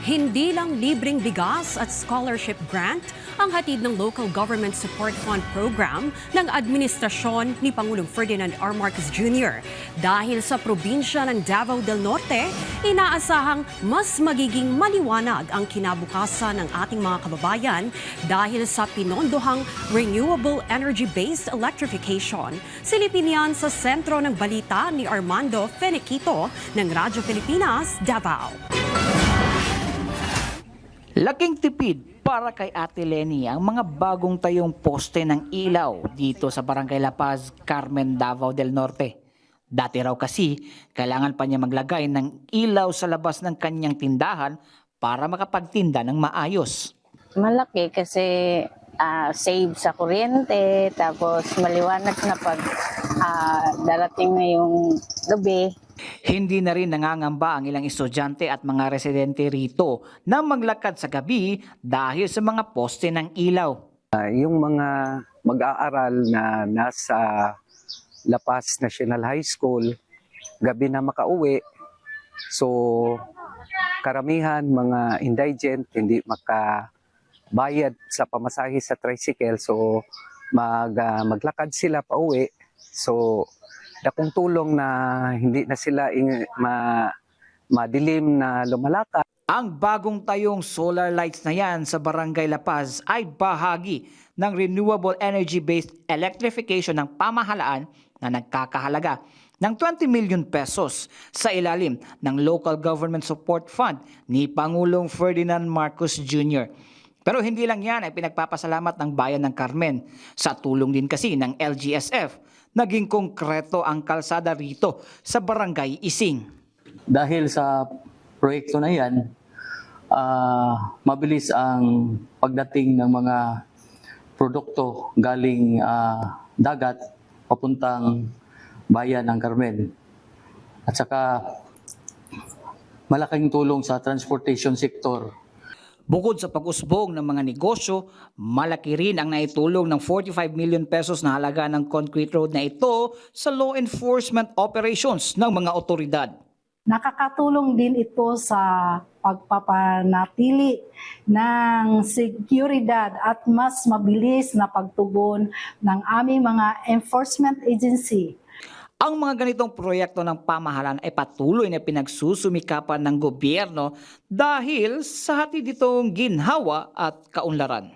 Hindi lang libreng bigas at scholarship grant ang hatid ng Local Government Support Fund Program ng administrasyon ni Pangulong Ferdinand R. Marcos Jr. Dahil sa probinsya ng Davao del Norte, inaasahang mas magiging maliwanag ang kinabukasan ng ating mga kababayan dahil sa pinondohang renewable energy-based electrification. Silipin yan sa sentro ng balita ni Armando Feniquito ng Radyo Pilipinas, Davao. Laking tipid para kay Ate Lenny ang mga bagong tayong poste ng ilaw dito sa Barangay La Paz, Carmen, Davao del Norte. Dati raw kasi, kailangan pa niya maglagay ng ilaw sa labas ng kanyang tindahan para makapagtinda ng maayos. Malaki kasi save sa kuryente, tapos maliwanag na pag darating na yung gabi. Hindi na rin nangangamba ang ilang estudyante at mga residente rito na maglakad sa gabi dahil sa mga poste ng ilaw. Yung mga mag-aaral na nasa La Paz National High School, gabi na makauwi. So karamihan mga indigent hindi makabayad sa pamasahe sa tricycle. So maglakad sila pauwi. So dakong tulong na hindi na sila madilim na lumalakad. Ang bagong tayong solar lights na yan sa Barangay La Paz ay bahagi ng renewable energy-based electrification ng pamahalaan na nagkakahalaga ng 20 million pesos sa ilalim ng Local Government Support Fund ni Pangulong Ferdinand Marcos Jr. Pero hindi lang yan ay pinagpapasalamat ng bayan ng Carmen. Sa tulong din kasi ng LGSF, naging konkreto ang kalsada rito sa Barangay Ising. Dahil sa proyekto na yan, mabilis ang pagdating ng mga produkto galing dagat papuntang bayan ng Carmen. At saka malaking tulong sa transportation sector. Bukod sa pag-usbong ng mga negosyo, malaki rin ang naitulong ng 45 million pesos na halaga ng concrete road na ito sa law enforcement operations ng mga otoridad. Nakakatulong din ito sa pagpapanatili ng seguridad at mas mabilis na pagtugon ng aming mga enforcement agency. Ang mga ganitong proyekto ng pamahalaan ay patuloy na pinagsusumikapan ng gobyerno dahil sa hatid itong ginhawa at kaunlaran.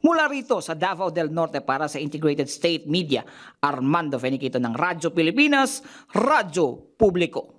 Mula rito sa Davao del Norte para sa Integrated State Media, Armando Feniquito ng Radyo Pilipinas, Radyo Publiko.